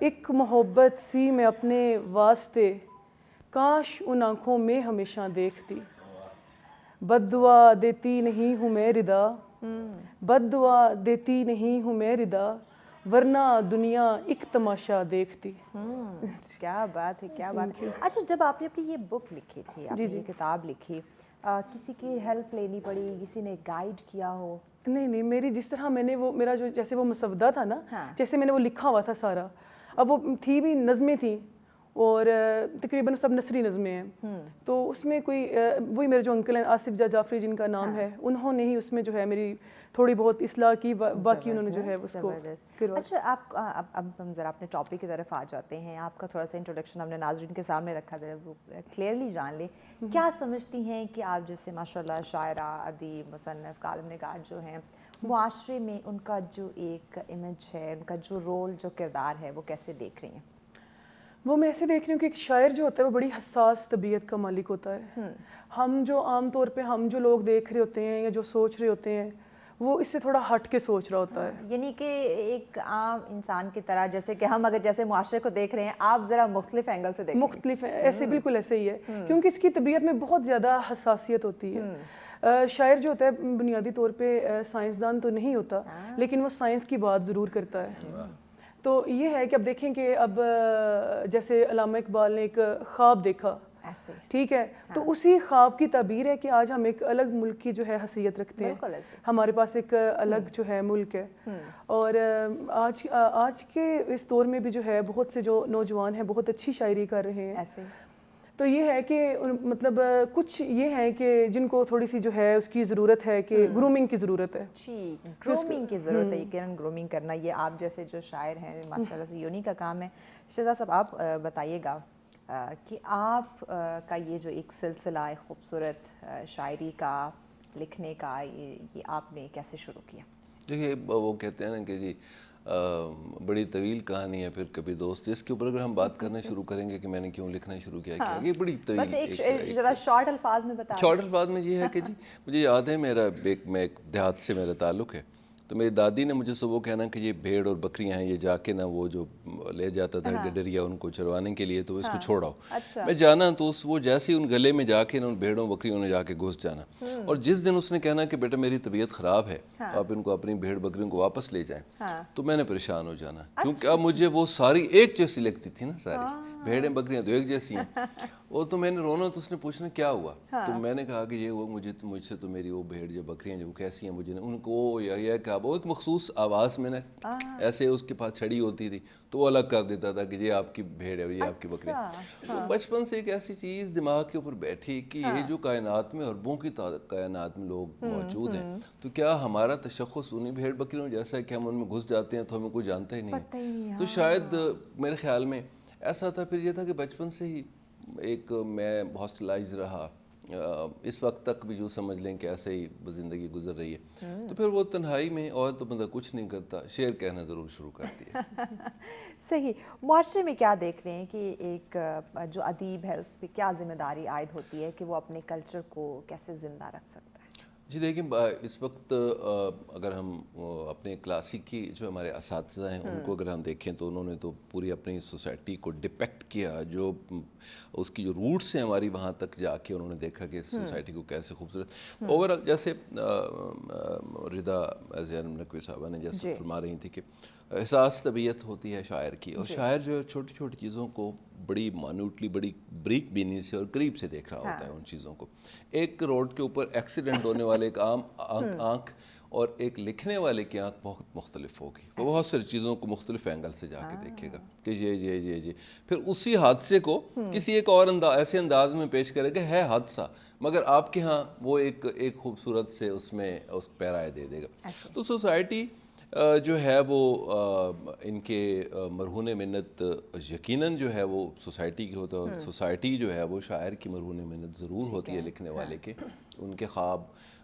ایک محبت سی میں اپنے واسطے کاش ان آنکھوں میں ہمیشہ دیکھتی. بد دعا دیتی نہیں ہوں میں ردا, بد دعا دیتی نہیں ہوں میں ردا, ورنہ دنیا ایک تماشا دیکھتی. کیا بات ہے, کیا بات ہے. اچھا, جب آپ نے اپنی یہ بک لکھی تھی, آپ نے یہ کتاب لکھی, کسی کی ہیلپ لینی پڑی, کسی نے گائیڈ کیا ہو؟ نہیں, میری جس طرح میں نے وہ میرا جو جیسے وہ مسودہ تھا نا, جیسے میں نے وہ لکھا ہوا تھا سارا, اب وہ تھی بھی نظمیں تھیں اور تقریباً سب نثری نظمیں ہیں, تو اس میں کوئی وہی میرے جو انکل ہیں آصف جعفری جن کا نام ہے, انہوں نے ہی اس میں جو ہے میری تھوڑی بہت اصلاح کی, باقی انہوں نے جو ہے اس کو. اچھا, آپ اب ہم ذرا اپنے ٹاپک کی طرف آ جاتے ہیں. آپ کا تھوڑا سا انٹروڈکشن ہم نے ناظرین کے سامنے رکھا تھا, وہ کلیئرلی جان لیں. کیا سمجھتی ہیں کہ آپ جیسے ماشاء اللہ شاعرہ, ادیب, مصنف, کالم نگار جو ہیں, معاشرے میں ان کا جو ایک امیج ہے, ان کا جو رول, جو کردار ہے, وہ کیسے دیکھ رہی ہیں؟ وہ میں ایسے دیکھ رہی ہوں کہ ایک شاعر جو ہوتا ہے وہ بڑی حساس طبیعت کا مالک ہوتا ہے. ہم جو عام طور پہ ہم جو لوگ دیکھ رہے ہوتے ہیں یا جو سوچ رہے ہوتے ہیں, وہ اس سے تھوڑا ہٹ کے سوچ رہا ہوتا ہے. یعنی کہ ایک عام انسان کی طرح, جیسے کہ ہم اگر جیسے معاشرے کو دیکھ رہے ہیں, آپ ذرا مختلف اینگل سے دیکھ رہے ہیں. مختلف ایسے, بالکل ایسے ہی ہے, کیونکہ اس کی طبیعت میں بہت زیادہ حساسیت ہوتی ہے. شاعر جو ہوتا ہے بنیادی طور پہ سائنسدان تو نہیں ہوتا, لیکن وہ سائنس کی بات ضرور کرتا ہے. تو یہ ہے کہ اب دیکھیں کہ اب جیسے علامہ اقبال نے ایک خواب دیکھا, ٹھیک ہے, تو اسی خواب کی تعبیر ہے کہ آج ہم ایک الگ ملک کی جو ہے حیثیت رکھتے ہیں, ہمارے پاس ایک الگ جو ہے ملک ہے. اور آج کے اس دور میں بھی جو ہے بہت سے جو نوجوان ہیں بہت اچھی شاعری کر رہے ہیں. تو یہ ہے کہ مطلب کچھ یہ ہے کہ جن کو تھوڑی سی جو ہے اس کی ضرورت ہے کہ گرومنگ کی ضرورت ہے. گرومنگ کی ضرورت ہے, یقیناً گرومنگ کرنا یہ آپ جیسے جو شاعر ہیں ماشاء اللہ سے یونی کا کام ہے. شہزاد صاحب, آپ بتائیے گا کہ آپ کا یہ جو ایک سلسلہ خوبصورت شاعری کا, لکھنے کا, یہ آپ نے کیسے شروع کیا؟ دیکھیے, وہ کہتے ہیں نا کہ جی بڑی طویل کہانی ہے پھر کبھی دوست, اس کے اوپر اگر ہم بات کرنا شروع کریں گے کہ میں نے کیوں لکھنا شروع کیا, یہ بڑی طویل, ذرا شارٹ الفاظ میں بتا. شارٹ الفاظ میں یہ ہے کہ جی مجھے یاد ہے میں ایک دیہات سے میرا تعلق ہے, تو میری دادی نے مجھے صبح کہنا کہ یہ بھیڑ اور بکریاں ہیں, یہ جا کے نا وہ جو لے جاتا تھا ڈڈریا ان کو چروانے کے لیے, تو اس کو چھوڑاؤ. میں جانا تو وہ جیسے ان گلے میں جا کے نا ان بھیڑوں بکریوں نے جا کے گھس جانا, اور جس دن اس نے کہنا کہ بیٹا میری طبیعت خراب ہے, آپ ان کو اپنی بھیڑ بکریوں کو واپس لے جائیں, تو میں نے پریشان ہو جانا, کیونکہ اب مجھے وہ ساری ایک جیسی لگتی تھی نا, ساری بھیڑیں بکریاں تو ایک جیسی ہیں. وہ تو میں نے رونا, تو اس نے پوچھنا کیا ہوا, تو میں نے کہا کہ یہ وہ مجھ سے تو میری وہ بھیڑ جو بکریاں جو کیسی ہیں, مجھے ان کو یہ کہ وہ ایک مخصوص آواز میں نا ایسے اس کے پاس چھڑی ہوتی تھی, تو وہ الگ کر دیتا تھا کہ یہ آپ کی بھیڑ ہے اور یہ آپ کی بکریاں. تو بچپن سے ایک ایسی چیز دماغ کے اوپر بیٹھی کہ یہ جو کائنات میں اربوں کی کائنات میں لوگ موجود ہیں, تو کیا ہمارا تشخص انہیں بھیڑ بکریوں جیسا ہے کہ ہم ان میں گھس جاتے ہیں تو ہمیں کوئی جانتا ہی نہیں. تو شاید میرے خیال میں ایسا تھا. پھر یہ تھا کہ بچپن سے ہی ایک میں ہاسٹلائز رہا, اس وقت تک بھی جو سمجھ لیں کہ ایسے ہی زندگی گزر رہی ہے. تو پھر وہ تنہائی میں اور تو بندہ کچھ نہیں کرتا, شعر کہنا ضرور شروع کر دیا. صحیح. معاشرے میں کیا دیکھ رہے ہیں کہ ایک جو ادیب ہے اس پہ کیا ذمہ داری عائد ہوتی ہے کہ وہ اپنے کلچر کو کیسے زندہ رکھ سکتا ہے؟ جی دیکھیں, اس وقت اگر ہم اپنے کلاسیکی جو ہمارے اساتذہ ہیں ان کو اگر ہم دیکھیں تو انہوں نے تو پوری اپنی سوسائٹی کو ڈپیکٹ کیا, جو اس کی جو روٹس ہیں ہماری, وہاں تک جا کے انہوں نے دیکھا کہ اس سوسائٹی کو کیسے خوبصورت اوورآل, جیسے ردا نقوی صاحبہ نے جیسے فرما رہی تھی کہ احساس طبیعت ہوتی ہے شاعر کی, اور شاعر جو ہے چھوٹی چھوٹی چیزوں کو بڑی مانوٹلی, بڑی بریک بینی سے اور قریب سے دیکھ رہا ہوتا ہے ان چیزوں کو. ایک روڈ کے اوپر ایکسیڈنٹ ہونے والے ایک عام آنکھ اور ایک لکھنے والے کی آنکھ بہت مختلف ہوگی. وہ بہت ساری چیزوں کو مختلف اینگل سے جا کے دیکھے گا کہ یہ پھر اسی حادثے کو کسی ایک اور ایسے انداز میں پیش کرے گا, ہے حادثہ مگر آپ کے ہاں وہ ایک خوبصورت سے اس میں اس پیرائے دے دے گا. تو سوسائٹی جو ہے وہ ان کے مرہون منت یقیناً جو ہے وہ سوسائٹی کی ہوتا ہے, اور سوسائٹی جو ہے وہ شاعر کی مرہون منت ضرور ہوتی ہے لکھنے والے کے, ان کے خواب,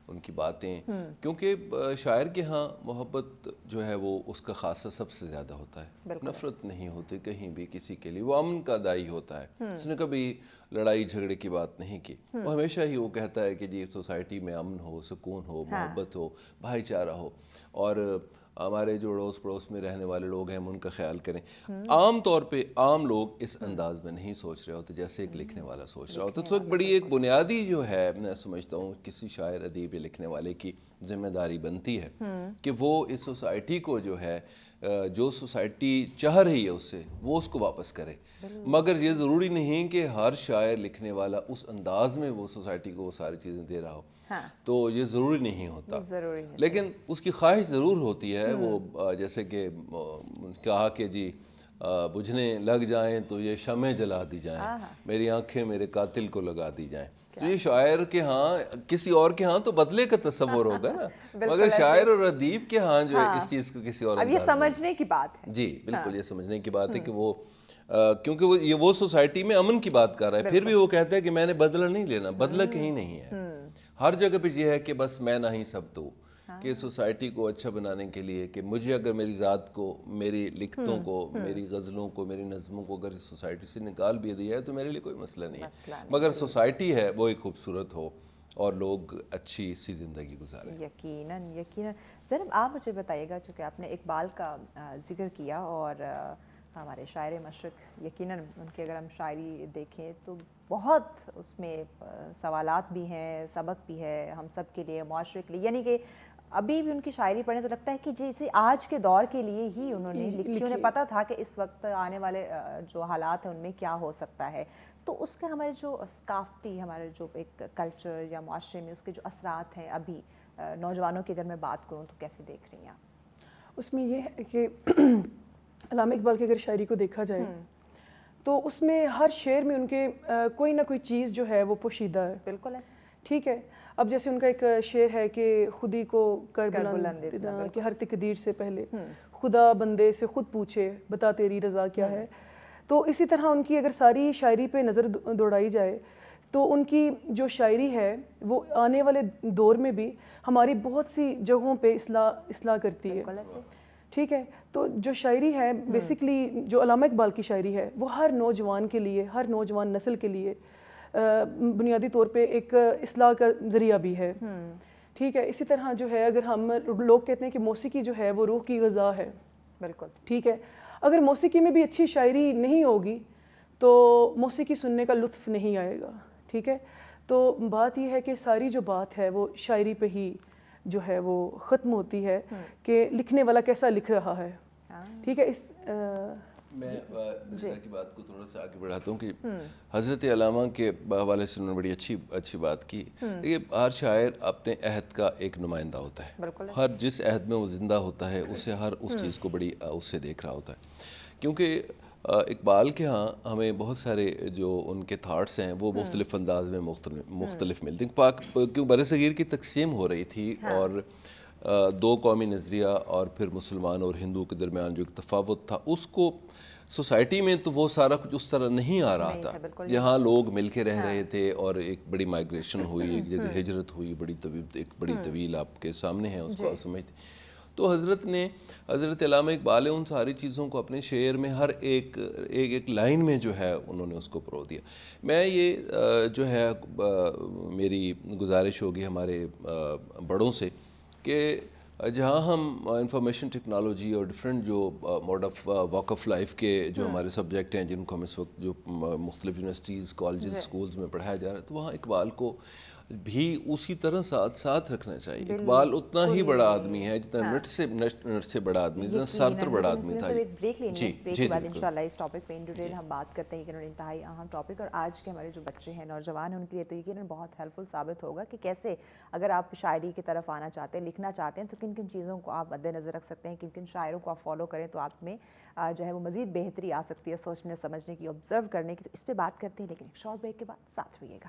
ان کی باتیں, کیونکہ شاعر کے ہاں محبت جو ہے وہ اس کا خاصہ سب سے زیادہ ہوتا ہے. نفرت نہیں ہوتی کہیں بھی کسی کے لیے, وہ امن کا دائی ہوتا ہے. اس نے کبھی لڑائی جھگڑے کی بات نہیں کی, وہ ہمیشہ ہی وہ کہتا ہے کہ جی سوسائٹی میں امن ہو, سکون ہو, محبت ہو, بھائی چارہ ہو. اور ہمارے جو اڑوس پڑوس میں رہنے والے لوگ ہیں ہم ان کا خیال کریں. عام طور پہ عام لوگ اس انداز میں نہیں سوچ رہے ہوتے جیسے ایک لکھنے والا سوچ رہا ہوتا. تو ایک بڑی ایک بنیادی جو ہے میں سمجھتا ہوں کسی شاعر ادیب یا لکھنے والے کی ذمہ داری بنتی ہے کہ وہ اس سوسائٹی کو جو ہے جو سوسائٹی چاہ رہی ہے اس سے وہ اس کو واپس کرے. مگر یہ ضروری نہیں کہ ہر شاعر لکھنے والا اس انداز میں وہ سوسائٹی کو وہ ساری چیزیں دے رہا ہو. تو یہ ضروری نہیں ہوتا, لیکن اس کی خواہش ضرور ہوتی ہے. وہ جیسے کہ کہا کہ جی بجھنے لگ جائیں تو یہ شمع جلا دی جائیں, میری آنکھیں میرے قاتل کو لگا دی جائیں. تو یہ شاعر کے ہاں کسی اور کے ہاں تو بدلے کا تصور ہوگا نا, مگر شاعر اور ادیب کے ہاں جو ہے اس چیز کو کسی اور اب یہ سمجھنے کی بات ہے. جی بالکل یہ سمجھنے کی بات ہے کہ وہ کیونکہ وہ سوسائٹی میں امن کی بات کر رہا ہے, پھر بھی وہ کہتا ہے کہ میں نے بدلہ نہیں لینا. بدلہ کہیں نہیں ہے, ہر جگہ پہ یہ ہے کہ بس میں نہ ہی سب تو, کہ سوسائٹی کو اچھا بنانے کے لیے کہ مجھے اگر میری ذات کو, میری لکھتوں کو, میری غزلوں کو, میری نظموں کو اگر سوسائٹی سے نکال بھی دیا ہے تو میرے لیے کوئی مسئلہ نہیں ہے, مگر سوسائٹی ہے وہ ایک خوبصورت ہو اور لوگ اچھی سی زندگی گزاریں. یقیناً یقیناً. زینب آپ مجھے بتائیے گا چونکہ آپ نے اقبال کا ذکر کیا اور ہمارے شاعر مشرق یقیناً ان کی اگر ہم شاعری دیکھیں تو بہت اس میں سوالات بھی ہیں, سبق بھی ہے ہم سب کے لیے, معاشرے کے لیے. یعنی کہ ابھی بھی ان کی شاعری پڑھیں تو لگتا ہے کہ جیسے آج کے دور کے لیے ہی انہوں نے لکھی, انہیں پتہ تھا کہ اس وقت آنے والے جو حالات ہیں ان میں کیا ہو سکتا ہے. تو اس کے ہمارے جو ثقافتی ہمارے جو ایک کلچر یا معاشرے میں اس کے جو اثرات ہیں ابھی نوجوانوں کی اگر میں بات کروں تو کیسے دیکھ رہی ہیں آپ؟ اس میں یہ ہے کہ علامہ اقبال کی اگر شاعری کو دیکھا جائے تو اس میں ہر شعر میں ان کے کوئی نہ کوئی چیز جو ہے وہ پوشیدہ ہے. بالکل ایسے. ٹھیک ہے, اب جیسے ان کا ایک شعر ہے کہ خودی کو کر بلند کہ ہر تقدیر سے پہلے خدا بندے سے خود پوچھے بتا تیری رضا کیا ہے. تو اسی طرح ان کی اگر ساری شاعری پہ نظر دوڑائی جائے تو ان کی جو شاعری ہے وہ آنے والے دور میں بھی ہماری بہت سی جگہوں پہ اصلاح کرتی ہے. ٹھیک ہے, تو جو شاعری ہے بیسکلی جو علامہ اقبال کی شاعری ہے وہ ہر نوجوان کے لیے, ہر نوجوان نسل کے لیے بنیادی طور پہ ایک اصلاح کا ذریعہ بھی ہے. ٹھیک ہے, اسی طرح جو ہے اگر ہم لوگ کہتے ہیں کہ موسیقی جو ہے وہ روح کی غذا ہے. بالکل ٹھیک ہے, اگر موسیقی میں بھی اچھی شاعری نہیں ہوگی تو موسیقی سننے کا لطف نہیں آئے گا. ٹھیک ہے, تو بات یہ ہے کہ ساری جو بات ہے وہ شاعری پہ ہی جو ہے وہ ختم ہوتی ہے کہ لکھنے والا کیسا لکھ رہا ہے. ٹھیک ہے, میں کی بات کو تھوڑا سا آگے بڑھاتا ہوں کہ حضرت علامہ کے حوالے سے انہوں نے بڑی اچھی بات کی. دیکھیے ہر شاعر اپنے عہد کا ایک نمائندہ ہوتا ہے, ہر جس عہد میں وہ زندہ ہوتا ہے اسے ہر اس چیز کو بڑی اس سے دیکھ رہا ہوتا ہے. کیونکہ اقبال کے ہاں ہمیں بہت سارے جو ان کے تھاٹس ہیں وہ مختلف انداز میں مختلف ملتے ہیں. کیوں برصغیر کی تقسیم ہو رہی تھی اور دو قومی نظریہ اور پھر مسلمان اور ہندو کے درمیان جو ایک تفاوت تھا اس کو سوسائٹی میں تو وہ سارا کچھ اس طرح نہیں آ رہا تھا. یہاں لوگ مل کے رہ رہے تھے اور ایک بڑی مائگریشن ہوئی, ایک جگہ ہجرت ہوئی, ایک بڑی طویل آپ کے سامنے ہے, اس کو آپ سمجھتے. تو حضرت علامہ اقبال ان ساری چیزوں کو اپنے شعر میں ہر ایک لائن میں جو ہے انہوں نے اس کو پرو دیا. میں یہ جو ہے میری گزارش ہوگی ہمارے بڑوں سے کہ جہاں ہم انفارمیشن ٹیکنالوجی اور ڈفرینٹ جو mode of walk of life کے جو ہمارے سبجیکٹ ہیں جن کو ہم اس وقت جو مختلف یونیورسٹیز کالجز اسکولز میں پڑھایا جا رہا ہے, تو وہاں اقبال کو بھی اسی طرح ساتھ رکھنا چاہیے. اقبال اتنا ہی بڑا آدمی ہے جتنا نٹ سے بڑا آدمی, جتنا سرتر بڑا آدمی تھا. جی بعد انشاءاللہ اس ٹاپک پہ ان ڈیٹیل ہم بات کرتے ہیں کہ انتہائی اہم ٹاپک, اور آج کے ہمارے جو بچے ہیں نوجوان ہیں ان کے لیے تو یقیناً بہت ہیلپ فل ثابت ہوگا کہ کیسے اگر آپ شاعری کی طرف آنا چاہتے ہیں, لکھنا چاہتے ہیں, تو کن کن چیزوں کو آپ مد نظر رکھ سکتے ہیں, کن کن شاعروں کو آپ فالو کریں تو آپ میں جو ہے وہ مزید بہتری آ سکتی ہے سوچنے سمجھنے کی, آبزرو کرنے کی. تو اس پہ بات کرتے ہیں لیکن ایک شارٹ بریک کے بعد ساتھ رہیے گا.